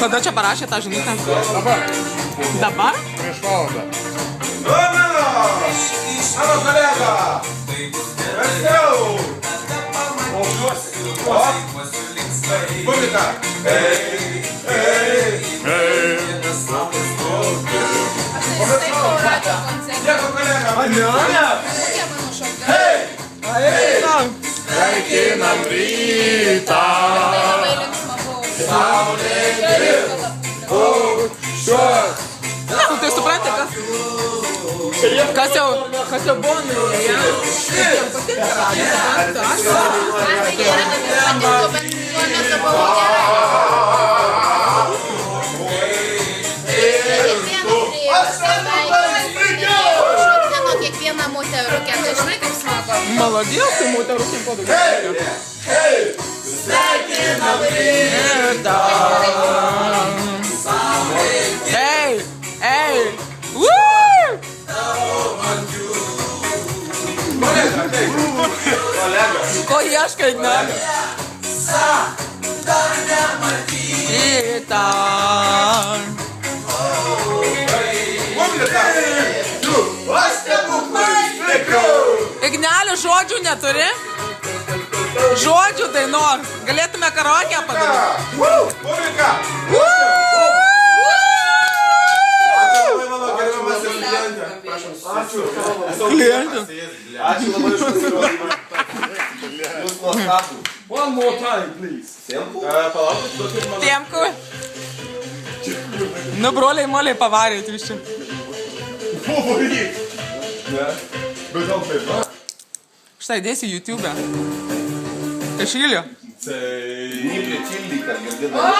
Kada čia parašė tą žinutę? Dabar. Dabar? Prieš valandą. Mano kolega! Prašiau! Publika! Dėkui, kolega! Sveikinam rytą. Saulė krito. Šios. Na, nu tai supranti, kas jau buvo nuėję. Jiem patinka radija, supranti, aš kiekvieną moterų, žinai, kaip smagu. Молодец, ты мой руки подумал. Sveikinam rytą! Эй! Эй! Woo! Ko ieškai, ne? Rytą. Aš stebuklai likau! Ignelė, žodžių neturi? Žodžių dainuok. Galėtume karaokę padaryti. Publika! Ačiū labai, mano gerbiamas klientė. Ačiū. Klientė. Ačiū labai už pasirodymą. Jūs nuostabų. One more time, please. Tempu? Palaukit, duokit man. Tiemku. Nu, broliai, moliai pavarėt jūs čia. Favorit. Ne. Bet gal taip, na? Štai dėsi YouTube. Kašylio. Tai... Nipri, čildi, kad girdėdami.